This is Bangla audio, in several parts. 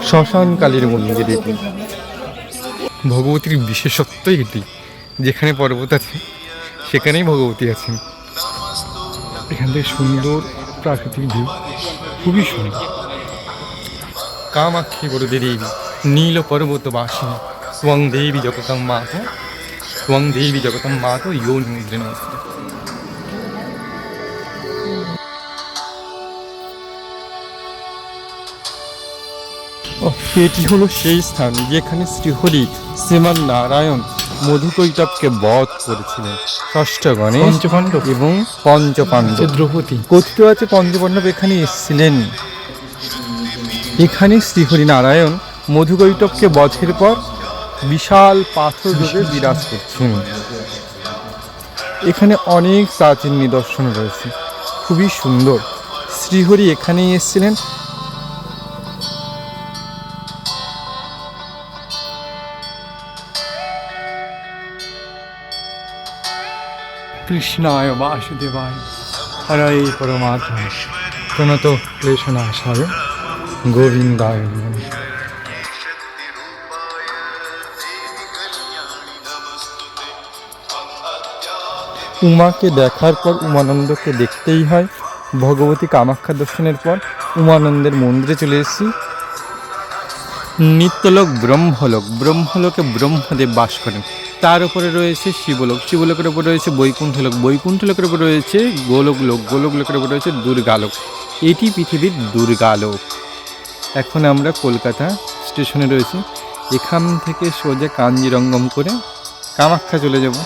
শ্মশানকালীর মন্দির এটি। ভগবতীর বিশেষত্বই এটি, যেখানে পর্বত আছে সেখানেই ভগবতী আছেন। এখান থেকে সুন্দর প্রাকৃতিক ভিউ, খুবই সুন্দর। কামাক্ষী বরদে দেবী নীল পর্বত বাসিনী ত্বং দেবী জগতম মাতা, ত্বং দেবী জগতম মাতা যোনি মুদ্রে নমস্তে। এটি হলো সেই স্থান যেখানে শ্রীহরি শ্রীমান নারায়ণ মধুকৈটবকে বধ করেছিলেন। ষষ্ঠ গণেশ, পঞ্চপাণ্ডব এবং পঞ্চপাণ্ডব, দ্রৌপদী কথিত আছে পঞ্চপাণ্ডব এখানে এসেছিলেন। এখানে শ্রীহরি নারায়ণ মধুকৈটবকে বধের পর বিশাল পাথর রূপে বিরাজ করছেন। এখানে অনেক প্রাচীন নিদর্শন রয়েছে, খুবই সুন্দর। শ্রীহরি এখানেই এসেছিলেন। কৃষ্ণায় বাসুদেবায় হরে পরমাত্মা প্রণত ক্লেশনাশায় গোবিন্দায় নমঃ। উমাকে দেখার পর উমানন্দকে দেখতেই হয়। ভগবতী কামাখ্যা দর্শনের পর উমানন্দের মন্দিরে চলে এসেছি। নিত্যলোক ব্রহ্মলোক, ব্রহ্মলোকে ব্রহ্মদেব বাস করেন। তার উপরে রয়েছে শিবলোক, শিবলোকের উপরে রয়েছে বৈকুণ্ঠলোক, বৈকুণ্ঠলোকের উপরে রয়েছে গোলকলোক, গোলকলোকের উপরে রয়েছে দুর্গালোক। এটি পৃথিবীর দুর্গালোক। এখন আমরা কলকাতা স্টেশনে রয়েছি। এখান থেকে সোজা কাঞ্জিরঙ্গম করে কামাখ্যা চলে যাব।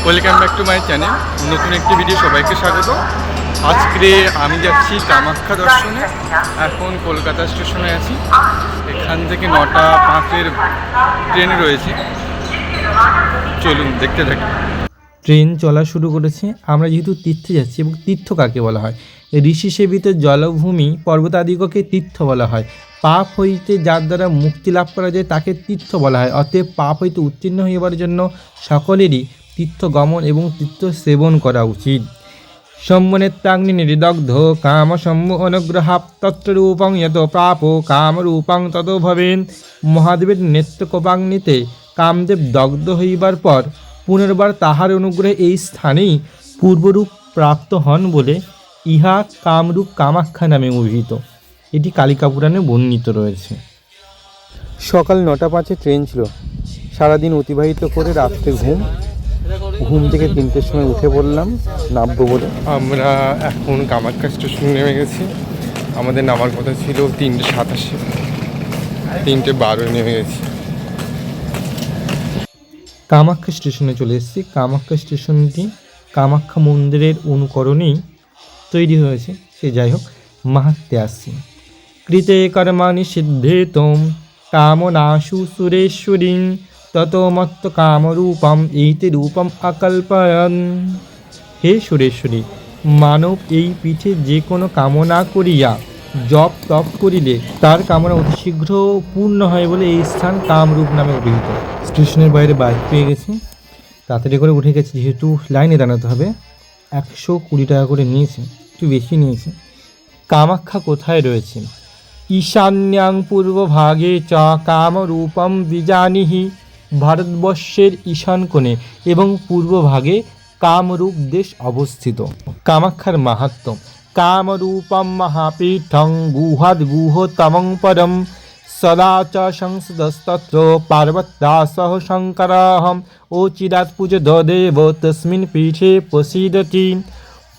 Welcome back to my channel, নতুন একটি ভিডিও, সবাইকে স্বাগত। আজকে আমি যাচ্ছি কামাখ্যা দর্শনে। এখন কলকাতা স্টেশনে আছি। এখান থেকে 9:05 ট্রেন রয়েছে, চলুন দেখতে থাকি। ট্রেন চলা শুরু করেছে। আমরা যেহেতু তীর্থে যাচ্ছি, এবং তীর্থ কাকে বলা হয়? ঋষি সেবিত জলভূমি পর্বতাদিগকে তীর্থ বলা হয়। পাপ হইতে যার দ্বারা মুক্তি লাভ করা যায় তাকে তীর্থ বলা হয়। অতএব পাপ হইতে উত্তীর্ণ হইবার জন্য সকলেরই তীর্থ গমন এবং তীর্থ সেবন করা উচিত। সম্মনেত্রাগ্নি নির্দগ্ধ কাম সম্মু অনুগ্রহাপ তত্র রূপং যত প্রাপ কাম রূপং তত ভবেন। মহাদেবের নেত্রকোপাগ্নিতে কামদেব দগ্ধ হইবার পর পুনর্বার তাহার অনুগ্রহে এই স্থানেই পূর্বরূপ প্রাপ্ত হন বলে ইহা কামরূপ কামাখ্যা নামে অভিহিত। এটি কালিকা পুরাণে বর্ণিত রয়েছে। সকাল 9:05 ট্রেন ছিল। সারাদিন অতিবাহিত করে রাত্রে ঘুম থেকে 3টের সময় উঠে পড়লাম নামবো বলে। আমরা এখন কামাখ্যা স্টেশনে নেমে গেছি। আমাদের নামার কথা ছিল 3:27, 3:12 নেমে গেছি। কামাখ্যা স্টেশনে চলে এসেছি। কামাখ্যা স্টেশনটি কামাখ্যা মন্দিরের অনুকরণেই তৈরি হয়েছে। সে যাই হোক, মাহাত্মে আসছি। কৃতে কর্মাণি সিদ্ধে তোম কামনাশু সুরেশ্বরী তত মত্ত কামরূপম এইতে রূপম আকল্পয়ন। হে সুরেশ্বরী, মানব এই পিঠে যে কোনো কামনা করিয়া জপ তপ করিলে তার কামনা অতি শীঘ্র পূর্ণ হয় বলে এই স্থান কামরূপ নামে অভিহিত। স্টেশনের বাইরে বাইক পেয়ে গেছি, তাড়াতাড়ি করে উঠে গেছি। যেহেতু লাইনে দাঁড়াতে হবে, 120 টাকা করে নিয়েছে, একটু বেশি নিয়েছে। কামাখ্যা কোথায় রয়েছে? ঈশান্যাং পূর্বভাগে চ কামরূপম বিজানিহি। ভারতবর্ষের ঈশান কোণে এবং পূর্বভাগে কামরূপ দেশ অবস্থিত। কামাখ্যার মাহাত্ম্য: কামরূপম মহাপীঠং গুহাদ গুহতমং পরম সদা চ সংসদস্তত্র পার্বত্যা সহ শঙ্করঃ ওচিরাৎ পূজো দেব তস্মিন পীঠে প্রসিদতি।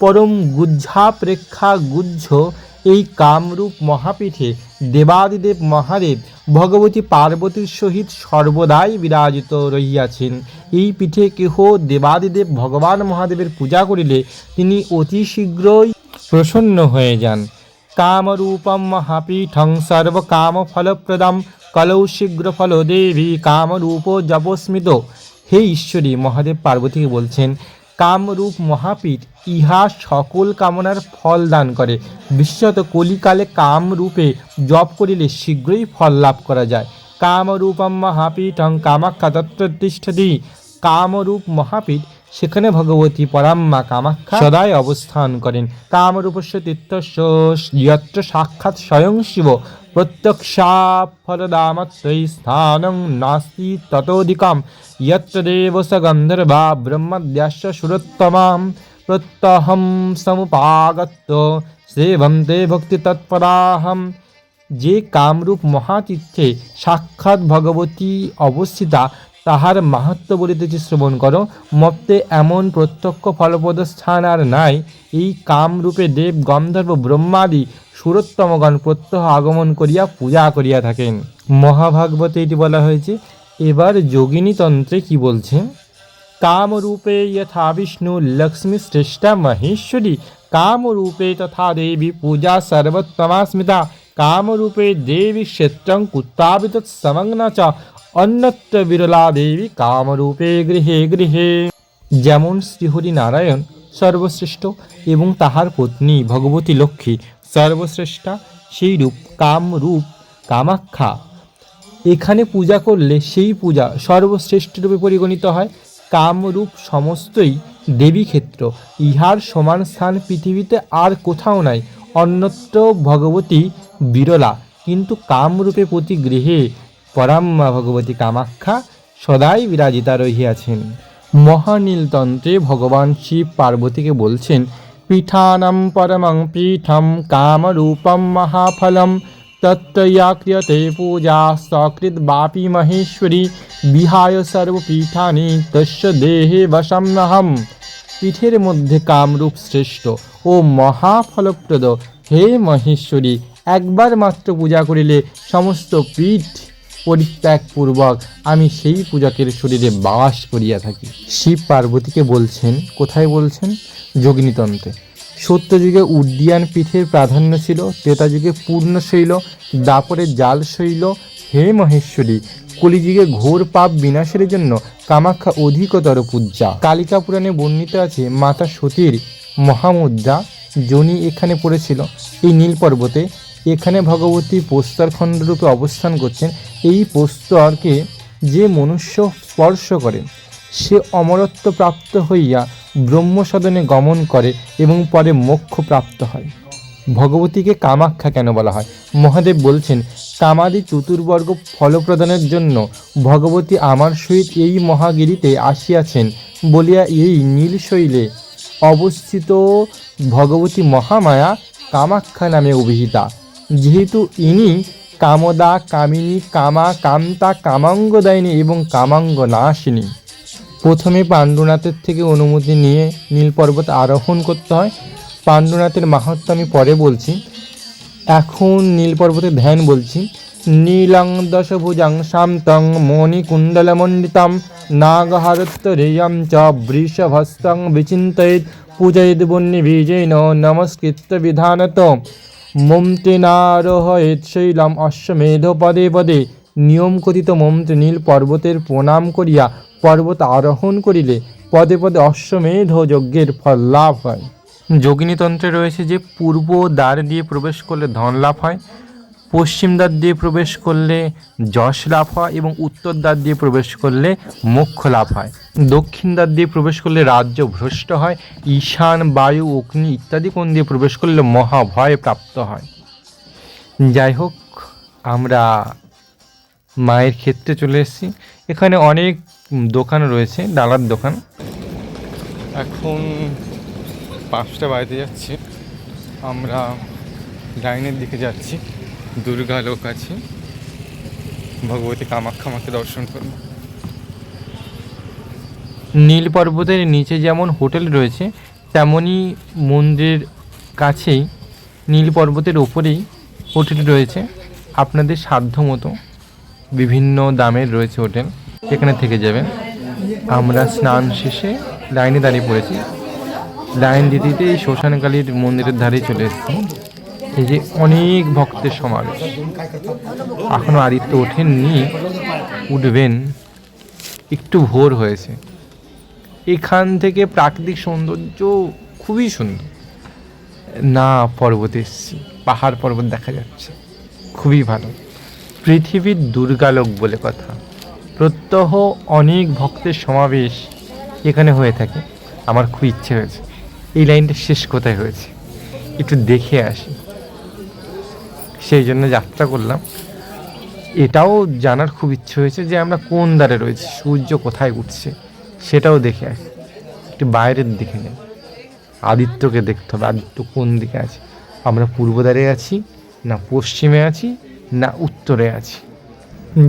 পরম গুহ্যাপেক্ষা গুহ্য এই কামরূপ মহাপীঠে দেবাদিদেব মহাদেব ভগবতী পার্বতীর সহিত সর্বদাই বিরাজিত রহিয়াছেন। এই পীঠে কেহ দেবাদিদেব ভগবান মহাদেবের পূজা করিলে তিনি অতি শীঘ্রই প্রসন্ন হয়ে যান। কামরূপম মহাপীঠং সর্বকাম ফলপ্রদম কলৌ শীঘ্র ফল দেবী কামরূপ জপস্মিত। হে ঈশ্বরী, মহাদেব পার্বতীকে বলছেন, কামরূপ মহাপীঠ ইহা সকল কামনার ফল দান করে। বিশেষত কলিকালে কামরূপে জপ করিলে শীঘ্রই ফল লাভ করা যায়। কামরূপম মহাপীঠং কামাখ্যা তত্র তিষ্ঠতি। কামরূপ মহাপীঠ সেখানে ভগবতী পরাম্মা কামাখ্যা সদাই অবস্থান করেন। কামরূপস্য তীর্থস্য যত্র সাক্ষাৎ স্বয়ং শিব প্রত্যক্ষাফলদামত্তৈ স্থানং নাস্তি ততোধিকম যত্র দেব স গন্ধর্বা ব্রহ্মদ্যাশ্চ সুরোত্তমাম প্রত্যহম সমুপাগত্য সেবন্তে ভক্তি তৎপরাহম। যে কামরূপ মহাতীর্থে সাক্ষাৎ ভগবতী অবস্থিতা, তাহার মাহাত্ম্য বলিতেছি শ্রবণ করো। মত্তে এমন প্রত্যক্ষ ফলপ্রদ স্থান আর নাই। এই কামরূপে দেব গন্ধর্ব ব্রহ্মাদি সুরোত্তমগণ প্রত্যহ আগমন করিয়া পূজা করিয়া থাকেন। মহাভাগবতে এটি বলা হয়েছে। এবার যোগিনী তন্ত্রে কি বলছে? কামরূপে যথা বিষ্ণু লক্ষ্মী শ্রেষ্ঠা মহেশ্বরী কামরূপে তথা দেবী পূজা সর্বোত্তমা স্মিতা কামরূপে দেবী ক্ষেত্রং কুত্তাপি তৎসমগ্না চ অন্যত্র বিরলা দেবী কামরূপে গৃহে গৃহে। যেমন শ্রীহরি নারায়ণ সর্বশ্রেষ্ঠ এবং তাহার পত্নী ভগবতী লক্ষ্মী সর্বশ্রেষ্ঠা, সেই রূপ কামরূপ কামাখ্যা এখানে পূজা করলে সেই পূজা সর্বশ্রেষ্ঠ রূপে পরিগণিত হয়। কামরূপ সমস্তই দেবী ক্ষেত্র, ইহার সমান স্থান পৃথিবীতে আর কোথাও নাই। অন্যত্র ভগবতী বিরলা, কিন্তু কামরূপে প্রতি গৃহে পরাম্মা ভগবতী কামাখ্যা সদাই বিরাজিতা রহিয়াছেন। মহানীলতন্ত্রে ভগবান শিব পার্বতীকে বলছেন, পীঠানাম পরমং পীঠম কামরূপম মহাফলম তত্ত্বয়া ক্রিয়তে পূজা সকৃত বাপি মহেশ্বরী বিহায় সর্বপীঠানি তস্য দেহে বশম্যহম। পীঠের মধ্যে কামরূপ শ্রেষ্ঠ ও মহাফলপ্রদ। হে মহেশ্বরী, একবার মাত্র পূজা করিলে সমস্ত পীঠ পরিত্যাগপূর্বক আমি সেই পূজকের শরীরে বাস করিয়া থাকি। শিব পার্বতীকে বলছেন, কোথায় বলছেন? যোগিনীতন্ত্রে। সত্যযুগে উড্ডিয়ান পীঠের প্রাধান্য ছিল, ত্রেতাযুগে পূর্ণশৈল, দাপরে জালশৈল। হে মহেশ্বরী, কলিযুগে ঘোর পাপ বিনাশের জন্য কামাখ্যা অধিকতর পূজ্যা। কালিকা পুরাণে বর্ণিত আছে, মাতা সতীর মহামুদ্রা যোনি এখানে পড়েছিল, এই নীল পর্বতে। এখানে ভগবতী প্রস্তরখণ্ড রূপে অবস্থান করছেন। এই প্রস্তরকে যে মনুষ্য স্পর্শ করে সে অমরত্ব প্রাপ্ত হইয়া ব্রহ্মসদনে গমন করে এবং পরে মোক্ষ প্রাপ্ত হয়। ভগবতীকে কামাখ্যা কেন বলা হয়? মহাদেব বলছেন, কামাদি চতুর্বর্গ ফলপ্রদানের জন্য ভগবতী আমার সহিত এই মহাগিরিতে আসিয়াছেন বলিয়া এই নীলশৈলে অবস্থিত ভগবতী মহামায়া কামাখ্যা নামে অভিহিতা। যেহেতু ইনি কামদা, কামিনী, কামা, কান্তা, কামাঙ্গদায়িনী এবং কামাঙ্গ নাশিনী। প্রথমে পাণ্ডুনাথের থেকে অনুমতি নিয়ে নীল পর্বত আরোহণ করতে হয়। পাণ্ডুনাথের মাহাত্ম্য আমি পরে বলছি, এখন নীল পর্বতের ধ্যান বলছি। নীলং দশভুজং শান্তং মণিকুণ্ডলমণ্ডিতং নাগহারোত্তরেয়ং চ বৃষভস্তং বিচিন্তয়েৎ পূজয়েৎ বহ্নিবীজেন নমস্কৃত্য বিধানত মন্ত্রেণারোহয়েৎ শৈলম অশ্বমেধ পদে পদে। নিয়ম কথিত মন্ত্রে নীল পর্বতের প্রণাম করিয়া পর্বত আরোহণ করিলে পদে পদে অশ্বমেধ যজ্ঞের ফল লাভ হয়। যোগিনীতন্ত্রে রয়েছে যে পূর্ব দ্বার দিয়ে প্রবেশ করলে ধন লাভ হয়, পশ্চিম দ্বার দিয়ে প্রবেশ করলে যশ লাভ হয় এবং উত্তর দ্বার দিয়ে প্রবেশ করলে মোক্ষ লাভ হয়। দক্ষিণ দ্বার দিয়ে প্রবেশ করলে রাজ্য ভ্রষ্ট হয়, ঈশান, বায়ু, অগ্নি ইত্যাদি কোণ দিয়ে প্রবেশ করলে মহাভয় প্রাপ্ত হয়। যাই হোক, আমরা মায়ের ক্ষেত্রে চলে এসেছি। এখানে অনেক দোকান রয়েছে, ডালার দোকান। এখন 5টা বাজতে যাচ্ছে, আমরা লাইনের দিকে যাচ্ছি। দুর্গা লোক আছে, ভগবতী কামাখ্যা মাকে দর্শন করব। নীল পর্বতের নিচে যেমন হোটেল রয়েছে, তেমনই মন্দিরের কাছেই নীল পর্বতের ওপরেই হোটেল রয়েছে। আপনাদের সাধ্য মতো বিভিন্ন দামের রয়েছে হোটেল, সেখানে থেকে যাবেন। আমরা স্নান শেষে লাইনে দাঁড়িয়ে পড়েছি। লাইন দিতে দিতে এই শ্মশানকালীর মন্দিরের ধারে চলে এসেছি। এই যে অনেক ভক্তের সমাবেশ, এখনও আদিত্য ওঠেননি, উঠবেন, একটু ভোর হয়েছে। এখান থেকে প্রাকৃতিক সৌন্দর্য খুবই সুন্দর। না পর্বতে এসেছি, পাহাড় পর্বত দেখা যাচ্ছে, খুবই ভালো। পৃথিবীর দুর্গালোক বলে কথা। প্রত্যহ অনেক ভক্তের সমাবেশ এখানে হয়ে থাকে। আমার খুব ইচ্ছে হয়েছে এই লাইনটা শেষ কোথায় হয়েছে একটু দেখে আসি, সেই জন্য যাত্রা করলাম। এটাও জানার খুব ইচ্ছে হয়েছে যে আমরা কোন দ্বারে রয়েছি, সূর্য কোথায় উঠছে সেটাও দেখে আসি। একটু বাইরের দিকে নেই, আদিত্যকে দেখতে হবে, আদিত্য কোন দিকে আছে, আমরা পূর্ব দ্বারে আছি না পশ্চিমে আছি না উত্তরে আছি।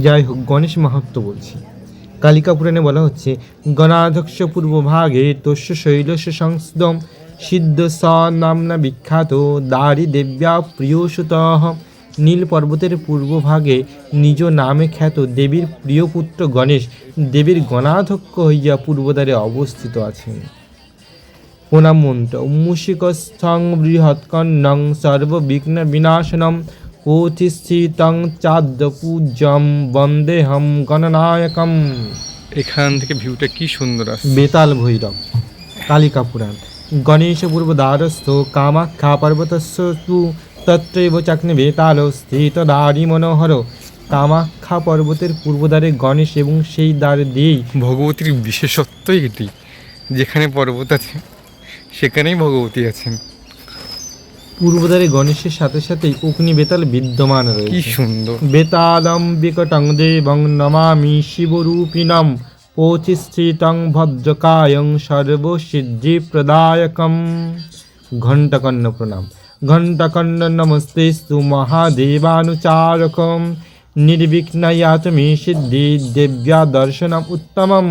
যাই হোক, গণেশ মাহাত্ম্য বলছি। কালিকা পুরাণে বলা হচ্ছে, গণাধ্যক্ষ পূর্বভাগে তস্য শৈলস্য সংস্থম সিদ্ধ স নামনা বিখ্যাত দারি দেব্যা প্রিয়সুতঃ। নীল পর্বতের পূর্বভাগে নিজ নামে খ্যাত দেবীর প্রিয় পুত্র গণেশ দেবীর গণাধ্যক্ষ হইয়া পূর্বদ্বারে অবস্থিত আছেন। প্রণাম মন্ত্র: মূষিকস্থং বৃহৎকন্যং সর্ববিঘ্ন বিনাশনম কোথিস্থিতং চাদ্য পূজ্যম বন্দেহম গণনায়কম। এখান থেকে ভিউটা কি সুন্দর আসে। বেতাল ভৈরব, কালিকা পুরাণ। গণেশ পূর্বদ্বারস্থ কামাখ্যা পর্বতস্য তু তত্রৈব চাগ্নে বেতাল স্থিত দ্বারি মনোহর। কামাখ্যা পর্বতের পূর্বদ্বারে গণেশ এবং সেই দ্বার দিয়েই ভগবতীর বিশেষত্বই এটি, যেখানে পর্বত আছে সেখানেই ভগবতী আছেন। পূর্বদ্বারে গণেশের সাথে সাথেই অগ্নি বেতাল বিদ্যমান রয়েছে। কি সুন্দর। বেতালম বিকটং দেবং নমামি শিবরূপিণম পৌচিস্থিতং ভদ্রকায়ং সর্বসিদ্ধি প্রদায়কম। ঘণ্টাকর্ণ প্রণাম: ঘণ্টাকর্ণ নমস্তেস্তু মহাদেবানুচারকম নির্বিঘ্নয়াত মে সিদ্ধি দেব্যা দর্শনম উত্তমম।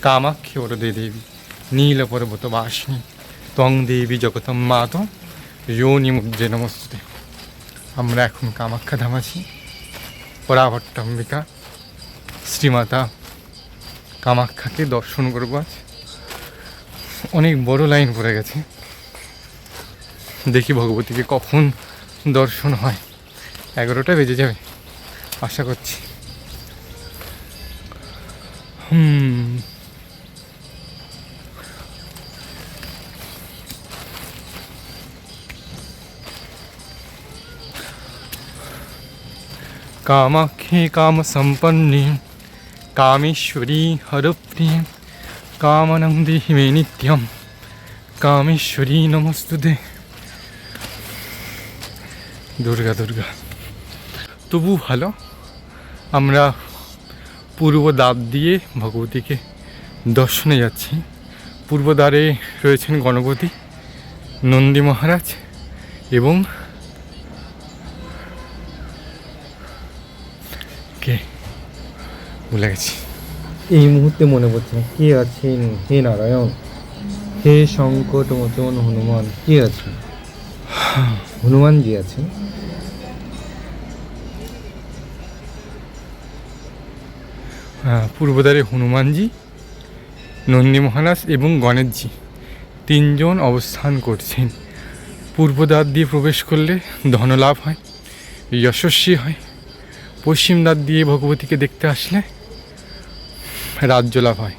কামাখ্যে বরদে দেবী নীলপর্বতবাসিনী ত্বং দেবী জগতম মাত যোনি মুদ্রে নমস্তুতে। আমরা এখন কামাখ্যা ধাম আছি। পরাভট্টাম্বিকা শ্রীমাতা কামাখ্যাকে দর্শন করব আজ। অনেক বড় লাইন পড়ে গেছে, দেখি ভগবতীকে কখন দর্শন হয়। 11টা বেজে যাবে আশা করছি। कामाख्ये कामसम्पन्ने कामेश्वरी हरप्रिये कामनं देहि मे नित्यं कामेश्वरी नमस्तुते। দুর্গা দুর্গা। তবু ভালো, আমরা পূর্ব দ্বার দিয়ে ভগবতীকে দর্শনে যাচ্ছি। পূর্ব দ্বারে রয়েছেন গণপতি, নন্দী মহারাজ এবং কে ভুলে গেছি, এই মুহূর্তে মনে পড়ছে না। কে আছেন? হে নারায়ণ, হে সংকট মোচন হনুমান। কে আছেন? হনুমানজি আছেন। হ্যাঁ, পূর্বদ্বারে হনুমানজি, নন্দী মহারাজ এবং গণেশজি 3 জন অবস্থান করছেন। পূর্বদ্বার দিয়ে প্রবেশ করলে ধনলাভ হয়, যশস্বী হয়। পশ্চিম দ্বার দিয়ে ভগবতীকে দেখতে আসলে রাজ্য লাভ হয়।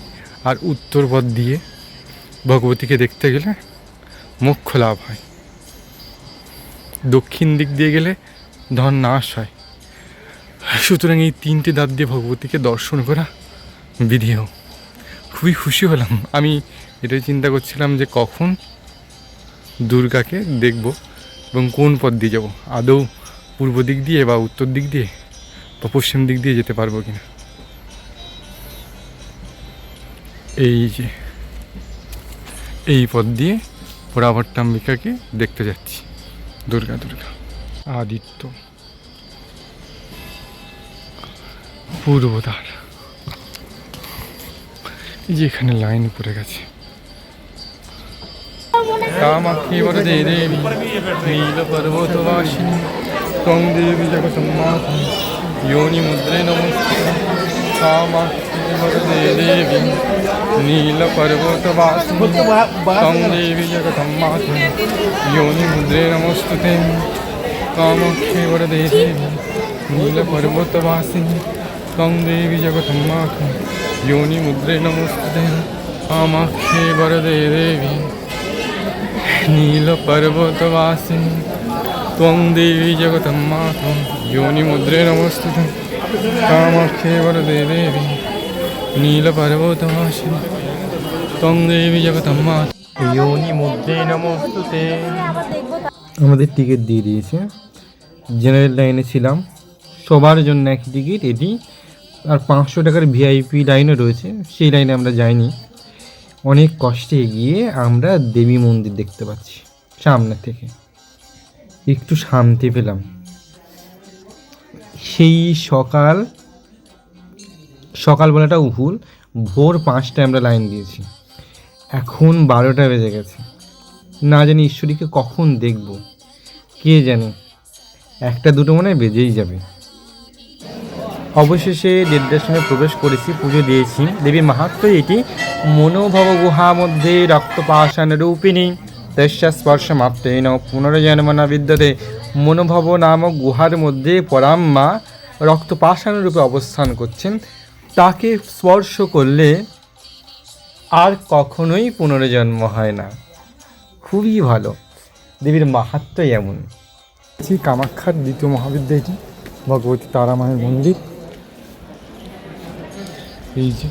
আর উত্তর পথ দিয়ে ভগবতীকে দেখতে গেলে মোক্ষ লাভ হয়। দক্ষিণ দিক দিয়ে গেলে ধন নাশ হয়। সুতরাং এই 3টে দ্বার দিয়ে ভগবতীকে দর্শন করা বিধেয়। খুবই খুশি হলাম। আমি এটাই চিন্তা করছিলাম যে কখন দুর্গাকে দেখব এবং কোন পথ দিয়ে যাব, আদৌ পূর্ব দিক দিয়ে বা উত্তর দিক দিয়ে বা পশ্চিম দিক দিয়ে যেতে পারবো কিনা। এই যে এই পথ দিয়ে পরাভট্টাম্বিকাকে দেখতে যাচ্ছি। দুর্গা দুর্গা। আদিত্য পূর্বদ্বার, এই যে এখানে লাইন পড়ে গেছে। কামাখ্যে বরদে দেবী নীল পর্বতবাসিনী ত্বং দেবী জগন্মাতা योनि मुद्रे नमस्ते। कामाख्ये वरदे देवी नीलपर्वतवासिनी तं देवी जगदम्बाते योनि मुद्रे नमस्तुते। कामाख्ये वरदे देवी नीलपर्वतवासिनी तं देवी जगदम्बाते योनि मुद्रे नमस्तुते। कामाख्ये वरदे देवी नीलपर्वतवासिनी ত্বং দেবী জগন্মাতা যোনি মুদ্রে নমস্তুতে কামাখ্যে বরদে দেবী নীলপর্বতবাসিনী ত্বং দেবী জগন্মাতা যোনি মুদ্রে নমস্তুতে। আমাদের টিকিট দিয়ে দিয়েছে, জেনারেল লাইনে ছিলাম, সবার জন্য একই টিকিট এটি। আর 500 টাকার ভিআইপি লাইনও রয়েছে, সেই লাইনে আমরা যাইনি। অনেক কষ্টে গিয়ে আমরা দেবী মন্দির দেখতে পাচ্ছি সামনে থেকে, একটু শান্তি পেলাম। সেই সকালবেলাটাও ভুল, ভোর 5টায় আমরা লাইন দিয়েছি, এখন 12টা বেজে গেছে। না জানি ঈশ্বরীকে কখন দেখব, কে জানে, 1-2 মনে হয় বেজেই যাবে। অবশেষে 1:30টার সময় প্রবেশ করেছি, পুজো দিয়েছি। দেবীর মাহাত্ম্য এটি, মনোভব গুহা মধ্যে রক্তপাষাণ রূপিণী তস্যা স্পর্শ মাত্রেণ পুনর্জন্ম না বিদ্যতে। মনোভব নামক গুহার মধ্যে পরাম্মা রক্তপাষাণ রূপে অবস্থান করছেন, তাকে স্পর্শ করলে আর কখনোই পুনর্জন্ম হয় না। খুবই ভালো, দেবীর মাহাত্ম্য এমন। কামাখ্যার দ্বিতীয় মহাবিদ্যা এটি, ভগবতী তারা মায়ের মন্দির। এই যে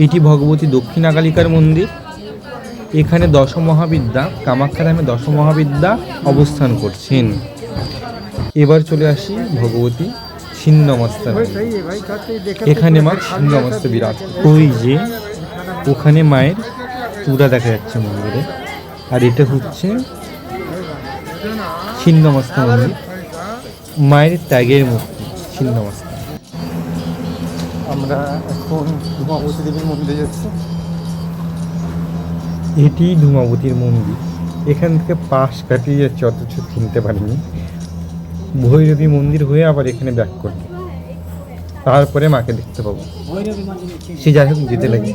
এটি ভগবতী দক্ষিণাকালিকার মন্দির। এখানে 10 মহাবিদ্যা, কামাখ্যা ধামে 10 মহাবিদ্যা অবস্থান করছেন। এবার চলে আসি ভগবতী ছিন্নমস্তা। এখানে মা ছিন্নমস্তা বিরাজ। ওই যে ওখানে মায়ের চূড়া দেখা যাচ্ছে মন্দিরে, আর এটা হচ্ছে ছিন্নমস্তা মন্দির, মায়ের ত্যাগের মূর্তি ছিন্নমস্তা। আমরা এখন ধূমাবতী দেবীর মন্দিরে যাচ্ছি। এটি ধূমাবতীর মন্দির। এখান থেকে পাশ কাটিয়ে যাচ্ছে, অথচ চিনতে পারিনি। ভৈরবী মন্দির হয়ে আবার এখানে ব্যাক করব, তারপরে মাকে দেখতে পাবো। সে যাই হোক, যেতে লাগে।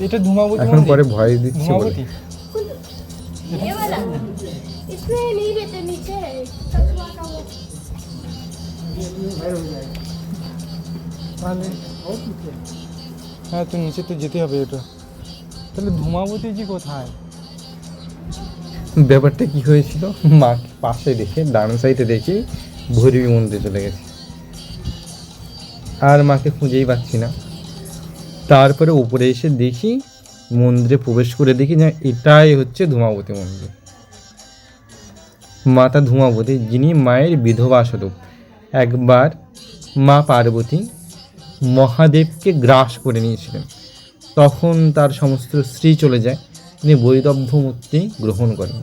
এটা ধূমাবতী এখন পরে ভয় দিচ্ছে বলে। इसमें नहीं रहते नीचे হ্যাঁ, তো নিচে তো যেতে হবে। এটা তাহলে ধূমাবতী জি কোথায়? ব্যাপারটা কি হয়েছিল, মা পাশে রেখে ডান সাইডে রেখে ভৈরবী মন্দিরে চলে গেছে, আর মাকে খুঁজেই পাচ্ছি না। তারপরে উপরে এসে দেখি, মন্দিরে প্রবেশ করে দেখি না, এটাই হচ্ছে ধূমাবতী মন্দির। মাতা ধূমাবতী, যিনি মায়ের বিধবা স্বরূপ। একবার মা পার্বতী মহাদেবকে গ্রাস করে নিয়েছিলেন, তখন তার সমস্ত স্ত্রী চলে যায়, তিনি বৈদগ্ধ্য মূর্তি গ্রহণ করেন।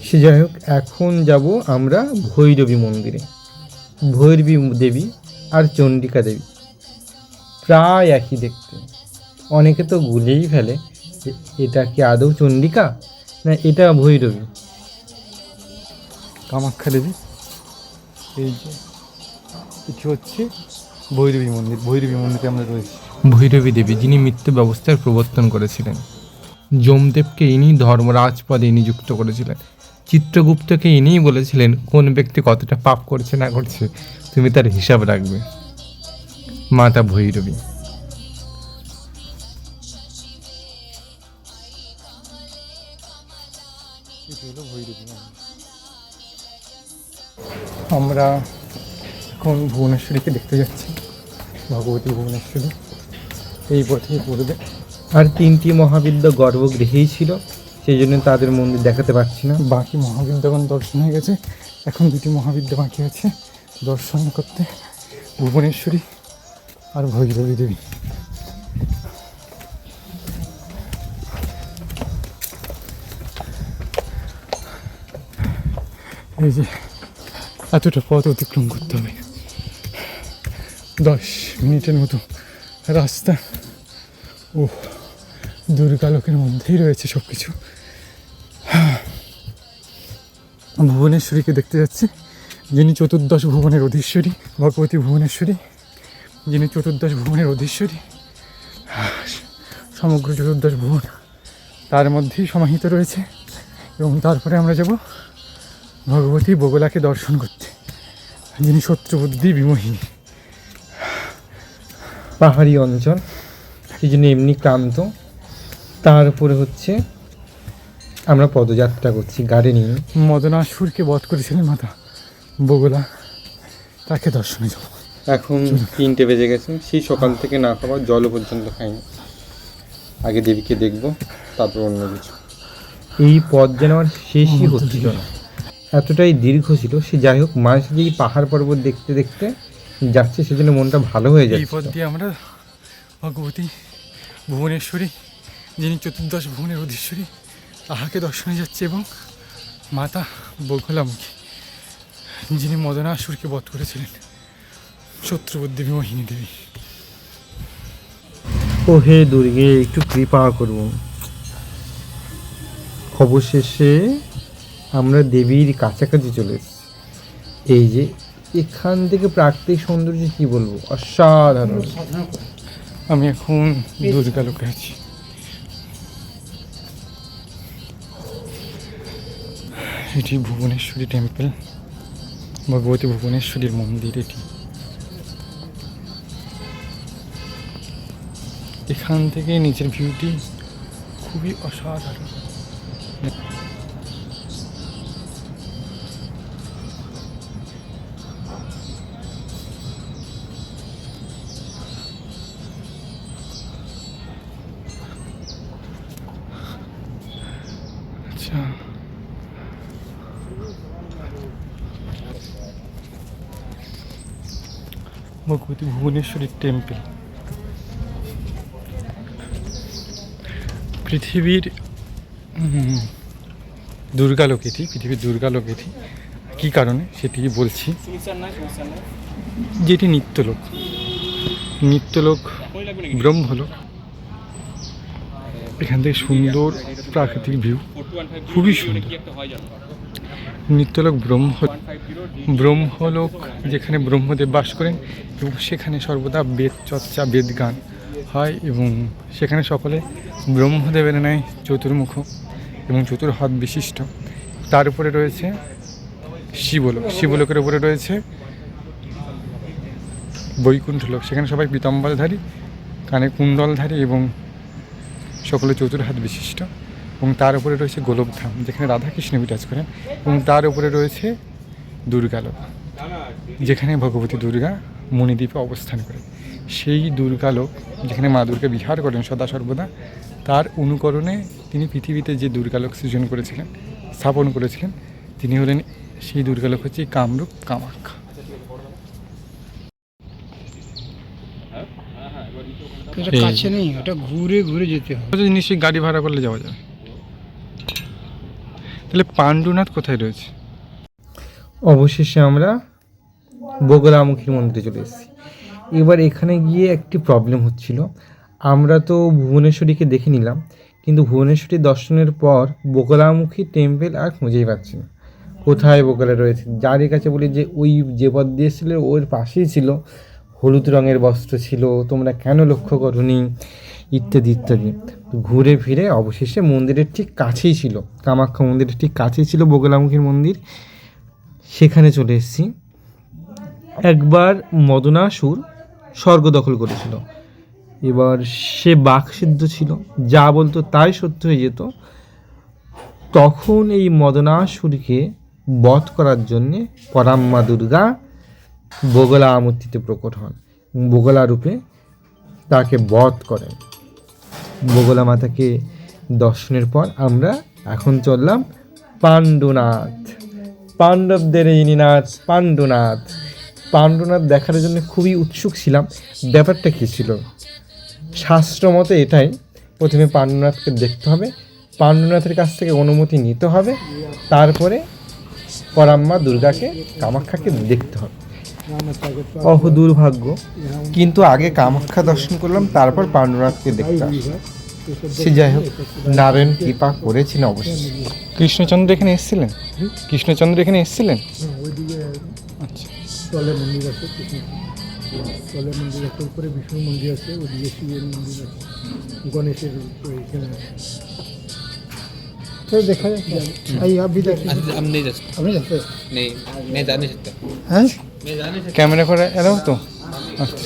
সে যাই হোক, এখন যাব আমরা ভৈরবী মন্দিরে। ভৈরবী দেবী আর চণ্ডিকা দেবী প্রায় একই দেখতে। অনেকে তো গুলেই ফেলে যে এটা কি আদৌ চণ্ডিকা না এটা ভৈরবী। কামাখ্যা দেবী, এই যে এটি হচ্ছে ভৈরবী মন্দির। ভৈরবী মন্দিরে আমরা রয়েছি। ভৈরবী দেবী, যিনি মৃত্যু ব্যবস্থার প্রবর্তন করেছিলেন। যমদেবকে ইনি ধর্মরাজ পদে নিযুক্ত করেছিলেন। চিত্রগুপ্তকে ইনিই বলেছিলেন কোন ব্যক্তি কতটা পাপ করছে না করছে, তুমি তার হিসাব রাখবে। মাতা ভৈরবী। আমরা এখন ভুবনেশ্বরীকে দেখতে যাচ্ছি, ভগবতী ভুবনেশ্বরী। এই পথেই পড়বে। আর 3টি মহাবিদ্যা গর্ভগৃহেই ছিল, সেই জন্য তাদের মন্দির দেখাতে পারছি না। বাকি মহাবিদ্যাগণ দর্শন হয়ে গেছে, এখন 2টি মহাবিদ্যা বাকি আছে দর্শন করতে, ভুবনেশ্বরী আর ভৈরবী দেবী। এই যে এতটা পথ অতিক্রম করতে হবে, 10 মিনিটের মতো রাস্তা। ও, দুর্গালোকের মধ্যেই রয়েছে সব কিছু। ভুবনেশ্বরীকে দেখতে যাচ্ছি, যিনি 14 ভুবনের অধীশ্বরী, ভগবতী ভুবনেশ্বরী, যিনি 14 ভুবনের অধীশ্বরী। সমগ্র 14 ভুবন তার মধ্যেই সমাহিত রয়েছে। এবং তারপরে আমরা যাব ভগবতী বগলাকে দর্শন করতে, যিনি শত্রুবুদ্ধি বিমোহিনী। পাহাড়ি অঞ্চল, সেই জন্য এমনি ক্লান্ত, তার উপরে হচ্ছে আমরা পদযাত্রা করছি গাড়ি নিয়ে। মদনাসুরকে বধ করেছিলেন মাতা বগলা, তাকে দর্শনে যাব। এখন 3টে বেজে গেছে, সেই সকাল থেকে না খাওয়া জলও পর্যন্ত খাইনি। আগে দেবীকে দেখব, তারপর অন্য কিছু। এই পথ যেন আমার শেষই হচ্ছিল না, এতটাই দীর্ঘ ছিল। সে যাই হোক, মানুষ যে এই পাহাড় পর্বত দেখতে দেখতে যাচ্ছে, সেজন্য মনটা ভালো হয়ে এই যাচ্ছে। পথ দিয়ে আমরা ভগবতী ভুবনেশ্বরী, যিনি চতুর্দশ ভুবনের অধীশ্বরী, তাহাকে দর্শনে যাচ্ছে, এবং মাতা বগলামুখী, যিনি মদনাসুরকে বধ করেছিলেন, শত্রুবুদ্ধি বিমোহিনী দেবী। ও হে দুর্গে, একটু কৃপা করুন। অবশেষে আমরা দেবীর কাছাকাছি চলে এসেছি। এই যে এখান থেকে প্রাকৃতিক সৌন্দর্য কি বলবো, অসাধারণ। আমি এখন দুর্গালোকে আছি। এটি ভুবনেশ্বরী টেম্পল, ভগবতী ভুবনেশ্বরীর মন্দির এটি। এখান থেকে নিচের ভিউটি খুবই অসাধারণ। আচ্ছা, ভগবতী ভুবনেশ্বরী টেম্পল পৃথিবীর দুর্গালোক এটি, পৃথিবীর দুর্গালোক এটি। কী কারণে সেটি বলছি। যেটি নিত্যলোক, নিত্যলোক ব্রহ্মলোক। এখান থেকে সুন্দর প্রাকৃতিক ভিউ, খুবই সুন্দর। নিত্যলোক ব্রহ্মলোক, যেখানে ব্রহ্মদেব বাস করেন, এবং সেখানে সর্বদা বেদ চর্চা, বেদ গান হয়, এবং সেখানে সকলে ব্রহ্মদেবের ন্যায় চতুর্মুখ এবং চতুর্হাত বিশিষ্ট। তার উপরে রয়েছে শিবলোক, শিবলোকের উপরে রয়েছে বৈকুণ্ঠলোক, সেখানে সবাই পীতাম্বরধারী, কানে কুণ্ডলধারী এবং সকলে চতুর্হাত বিশিষ্ট। এবং তার উপরে রয়েছে গোলকধাম, যেখানে রাধাকৃষ্ণ বিরাজ করেন। এবং তার উপরে রয়েছে দুর্গালোক, যেখানে ভগবতী দুর্গা মণিদ্বীপে অবস্থান করেন। সেই দুর্গালোক, যেখানে মা দুর্গা বিহার করেন সদা সর্বদা, তার অনুকরণে তিনি পৃথিবীতে যে দুর্গালোক সৃজন করেছিলেন, স্থাপন করেছিলেন, তিনি হলেন, সেই দুর্গালোক হচ্ছে কামরূপ কামাখ্যা। কাছে নেই, ওটা ঘুরে ঘুরে যেতে হবে। নিশ্চয়ই গাড়ি ভাড়া করলে যাওয়া যাবে। তাহলে পাণ্ডুনাথ কোথায় রয়েছে? অবশেষে আমরা বগলামুখী মন্দিরে চলে এসেছি। এবার এখানে গিয়ে একটি প্রবলেম হচ্ছিল। আমরা তো ভুবনেশ্বরীকে দেখে নিলাম, কিন্তু ভুবনেশ্বরী দর্শনের পর বগলামুখী টেম্পল আর খুঁজেই পাচ্ছি না। কোথায় বগলা রয়েছে? যার কাছে বলি যে ওই যে পথ দিয়েছিল ওর পাশেই ছিল, হলুদ রঙের বস্ত্র ছিল, তোমরা কেন লক্ষ্য করনি, ইত্যাদি ইত্যাদি। ঘুরে ফিরে অবশেষে মন্দিরের ঠিক কাছেই ছিল, কামাখ্যা মন্দিরের ঠিক কাছেই ছিল বগলামুখীর মন্দির, সেখানে চলে এসেছি। একবার মদনাসুর স্বর্গ দখল করেছিল, এবার সে বাকসিদ্ধ ছিল, যা বলতো তাই সত্য হয়ে যেত। তখন এই মদনাসুরকে বধ করার জন্যে পরাম্মা দুর্গা বগলা মূর্তিতে প্রকট হন, বগলা রূপে তাকে বধ করেন। বগলা মাতাকে দর্শনের পর আমরা এখন চললাম পাণ্ডুনাথ, পাণ্ডবদের ইনিনাথ পাণ্ডুনাথ। পাণ্ডুনাথ দেখার জন্য খুবই উৎসুক ছিলাম। ব্যাপারটা কী ছিল? শাস্ত্র মতে এটাই, প্রথমে পাণ্ডুনাথকে দেখতে হবে, পাণ্ডুনাথের কাছ থেকে অনুমতি নিতে হবে, তারপরে পরাম্মা দুর্গাকে, কামাখ্যাকে দেখতে হবে। অহ দুর্ভাগ্য, কিন্তু আগে কামাখ্যা দর্শন করলাম, তারপর পাণ্ডুনাথকে দেখতে আসলাম। সে যাই হোক, নারায়ণ কৃপা করেছেন অবশ্যই। কৃষ্ণচন্দ্র এখানে এসেছিলেন? কৃষ্ণচন্দ্র এখানে এসেছিলেন? আচ্ছা, তলে মন্দির আছে, তলে মন্দির আছে, উপরে বিষ্ণু মন্দির আছে, ওদিকে শিবের মন্দির আছে, গণেশের এখানে আছে। तो देखा जाए, आइए आप भी देखिए। हम नहीं जा सकते। आप नहीं जानते नहीं, मैं जा नहीं सकता। हैं? मैं जा नहीं सकता। ক্যামেরা করে এলাও তো? আচ্ছা,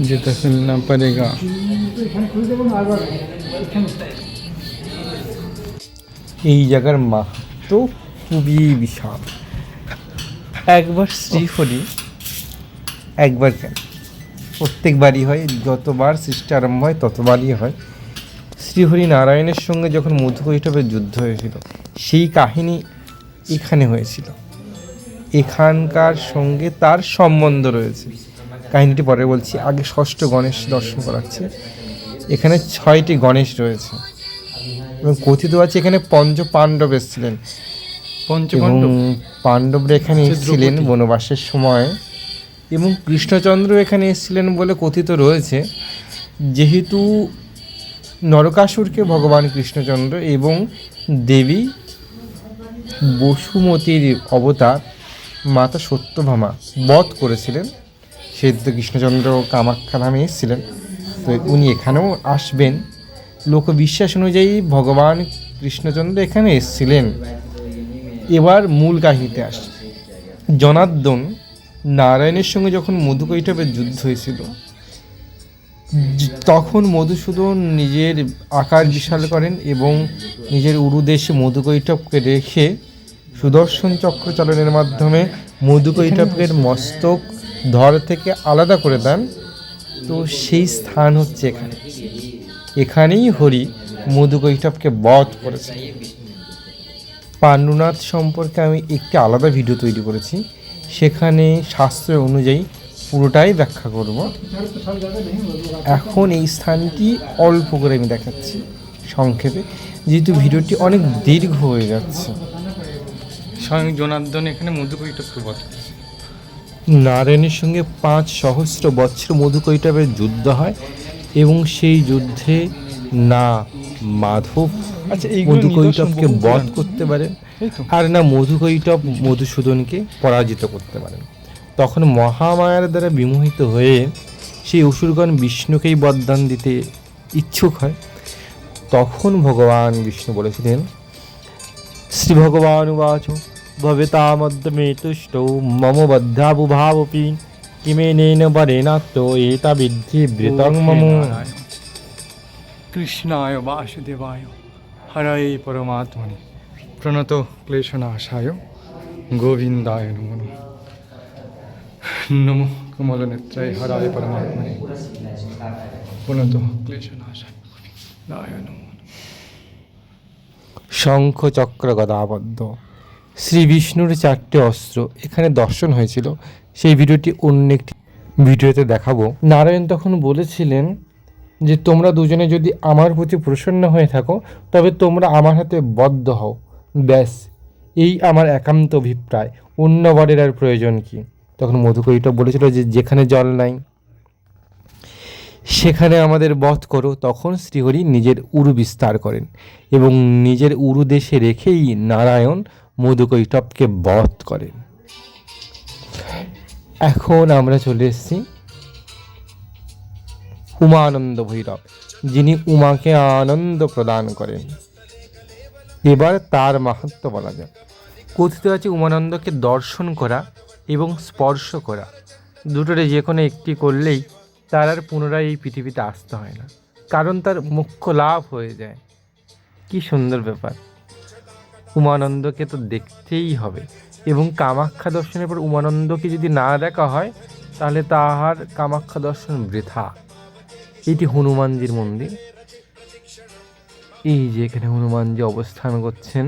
যেটা ফেলনা পারেগা। এখানে খুলে দেবো না আবার এখানে এই জায়গার মাহাত্ম খুবই বিশাল। একবার শ্রীহরি, একবার কেন, প্রত্যেকবারই হয়, যতবার সৃষ্টি আরম্ভ হয় ততবারই হয়। শ্রীহরি নারায়ণের সঙ্গে যখন মধুকৈটবের যুদ্ধ হয়েছিল, সেই কাহিনী এখানে হয়েছিল। এখানকার সঙ্গে তার সম্বন্ধ রয়েছে, কাহিনীটি পরে বলছি। আগে ষষ্ঠ গণেশ দর্শন করাচ্ছে। এখানে 6টি গণেশ রয়েছে এবং কথিত আছে এখানে পঞ্চ পাণ্ডব এসেছিলেন এবং পঞ্চপাণ্ডব পাণ্ডবরা এখানে হচ্ছে এসেছিলেন দ্রৌপদী। বনবাসের সময়, এবং কৃষ্ণচন্দ্র এখানে এসেছিলেন বলে কথিত রয়েছে। যেহেতু নরকাসুরকে ভগবান কৃষ্ণচন্দ্র এবং দেবী বসুমতীর অবতার মাতা সত্যভামা বধ করেছিলেন, সেহেতু কৃষ্ণচন্দ্র কামাখ্যা ধামে এসেছিলেন, তো উনি এখানেও আসবেন। লোকবিশ্বাস অনুযায়ী ভগবান কৃষ্ণচন্দ্র এখানে এসেছিলেন। এবার মূল কাহিনীতে আসে। জনার্দন নারায়ণের সঙ্গে যখন মধুকৈটবের যুদ্ধ হয়েছিল, তখন মধুসূদন নিজের আকার বিশাল করেন এবং নিজের উরুদেশে মধুকৈটবকে রেখে সুদর্শন চক্র চালনের মাধ্যমে মধুকৈটবের মস্তক ধর থেকে আলাদা করে দেন। তো সেই স্থান হচ্ছে এখানে। এখানেই হরি মধুকৈটবকে বধ করেছে। পাণ্ডুনাথ সম্পর্কে আমি একটি আলাদা ভিডিও তৈরি করেছি, সেখানে শাস্ত্র অনুযায়ী পুরোটাই ব্যাখ্যা করব। এখন এই স্থানটি অল্প করে আমি দেখাচ্ছি সংক্ষেপে, যেহেতু ভিডিওটি অনেক দীর্ঘ হয়ে যাচ্ছে। স্বয়ং জনার্দন এখানে মধুকৈটবকে বধ করেছে। নারায়ণের সঙ্গে 5 সহস্র বৎসর মধুকৈটবের যুদ্ধ হয় এবং সেই যুদ্ধে না মাধব আচ্ছা, এইগুলো মধুকৈটবকে নিদর্শন বহু বধ পুরাণ। করতে পারেন, এই তো আর না মধুকৈটব মধুসূদনকে পরাজিত করতে পারেন। তখন মহামায়ার দ্বারা বিমোহিত হয়ে সেই অসুরগণ বিষ্ণুকেই বরদান দিতে ইচ্ছুক হয়। তখন ভগবান বিষ্ণু বলেছিলেন, শ্রী ভগবান উবাচ ভবেতামদ্যমে তুষ্টৌ মম বদ্ধাবুভাবপি কিমেনেন বরেণাত্তো এতা বিদ্ধি বৃতং মম। কৃষ্ণায় বাসুদেবায় হরায় পরমাত্মনে প্রণত ক্লেশনাশায় গোবিন্দায় নমো নমঃ। নমো কমলনেত্রায় হরায় পরমাত্মনে প্রণত ক্লেশনাশায় গোবিন্দায় নমো নমঃ। শঙ্খ চক্র গদাবদ্ধ শ্রী বিষ্ণুর 4টে অস্ত্র এখানে দর্শন হয়েছিল। সেই ভিডিওটি অন্য একটি ভিডিওতে দেখাবো। নারায়ণ তখন বলেছিলেন যে তোমরা দুজনে যদি আমার প্রতি প্রসন্ন হয়ে থাকো তবে তোমরা আমার হাতে বদ্ধ হও, ব্যাস এই আমার একান্ত অভিপ্রায়, অন্য বরের আর প্রয়োজন কি। তখন মধুকৈটব বলেছিল যে যেখানে জল নাই সেখানে আমাদের বধ করো। তখন শ্রীহরি নিজের উরু বিস্তার করেন এবং নিজের উরু দেশে রেখেই নারায়ণ মধুকৈটবকে বধ করেন। এখন আমরা চলে এসেছি উমানন্দ ভৈরব, যিনি উমাকে আনন্দ প্রদান করেন। এবার তার মাহাত্ম্য বলা যাক। কথিত আছে উমানন্দকে দর্শন করা এবং স্পর্শ করা দুটোরে যে কোনো একটি করলেই তার আর পুনরায় এই পৃথিবীতে আসতে হয় না, কারণ তার মোক্ষ লাভ হয়ে যায়। কি সুন্দর ব্যাপার! উমানন্দকে তো দেখতেই হবে, এবং কামাখ্যা দর্শনের পর উমানন্দকে যদি না দেখা হয় তাহলে তাহার কামাখ্যা দর্শন বৃথা। এটি হনুমানজির মন্দির। এই যে এখানে হনুমানজি অবস্থান করছেন,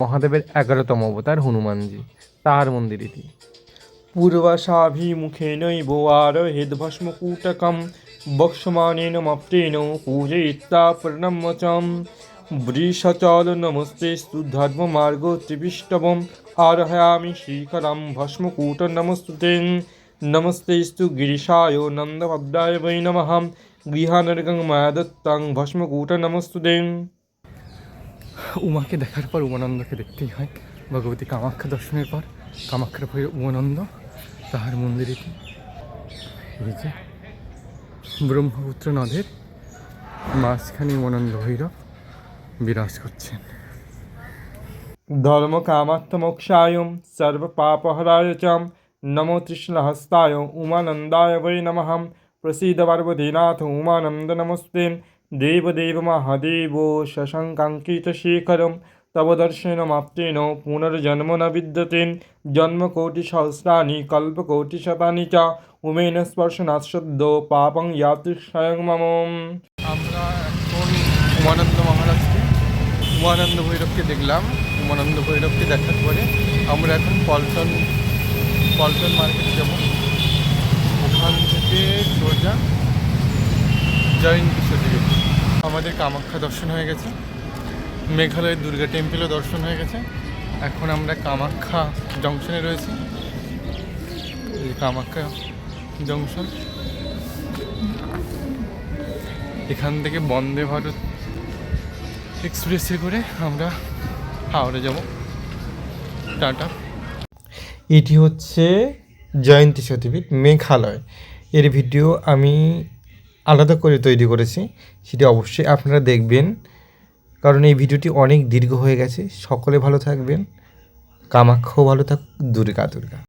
মহাদেবের 11তম অবতার হনুমানজি, তার মন্দির এটি। পূর্বাশাভিমুখেনৈব আরহেদ্ভস্মকূটকম বক্ষ্যমাণেন মপ্তেন পূজয়িত্বা প্রণম্যচম বৃষচল নমস্তেস্তু ধর্মমার্গ ত্রিবিষ্টবম আরহয়ামি শিখরম ভস্মকূট নমস্তুতে নমস্তেস্তু গিরিশায় নন্দভদ্রায় বৈ নমঃ গৃহানর্গং মায়া দত্তং ভস্মকূট নমস্তুতে। উমাকে দেখার পর উমানন্দকে দেখতেই হয়। ভগবতী কামাখ্যা দর্শনের পর কামাখ্যার ভৈরব উমানন্দ, তাহার মন্দির এটি। এই যে ব্রহ্মপুত্র নদের মাঝখানে উমানন্দ ভৈরব বিরাজ করছেন। ধর্ম কামাত্ম মোক্ষায় সর্ব পাপহরায় চ नमो तृष्णहस्ताय उमानन्दाय वै नमः प्रसीद पार्वतीनाथ उमानन्द नमस्ते देवदेव महादेव शशङ्काङ्कितशेखरं तव दर्शनमाप्तेन पुनर्जन्म न विद्यते जन्मकोटिसहस्राणि कल्पकोटिशतानि च उमेन स्पर्शनात् शुद्ध पापं याति स्वयं मम। আমরা এখন উমানন্দ মহারাজকে উমানন্দ ভৈরবকে দেখলাম। উমানন্দ ভৈরবকে দেখার পরে আমরা এখন পল্টন মার্কেটে যাব। ওখান থেকে সোজা জয়ন্তী সতীদেব। আমাদের কামাখ্যা দর্শন হয়ে গেছে, মেঘালয়ের দুর্গা টেম্পেলও দর্শন হয়ে গেছে। এখন আমরা কামাখ্যা জংশনে রয়েছি। এই কামাখ্যা জংশন, এখান থেকে বন্দে ভারত এক্সপ্রেসে করে আমরা হাওড়া যাব। টাটা। এটি হচ্ছে জয়ন্তী সতীপীঠ মেঘালয়। এর ভিডিও আমি আলাদা করে তৈরি করেছি, সেটি অবশ্যই আপনারা দেখবেন, কারণ এই ভিডিওটি অনেক দীর্ঘ হয়ে গেছে। সকলে ভালো থাকবেন, কামাখ্যাও ভালো থাকুক, দুর্গা দুর্গা।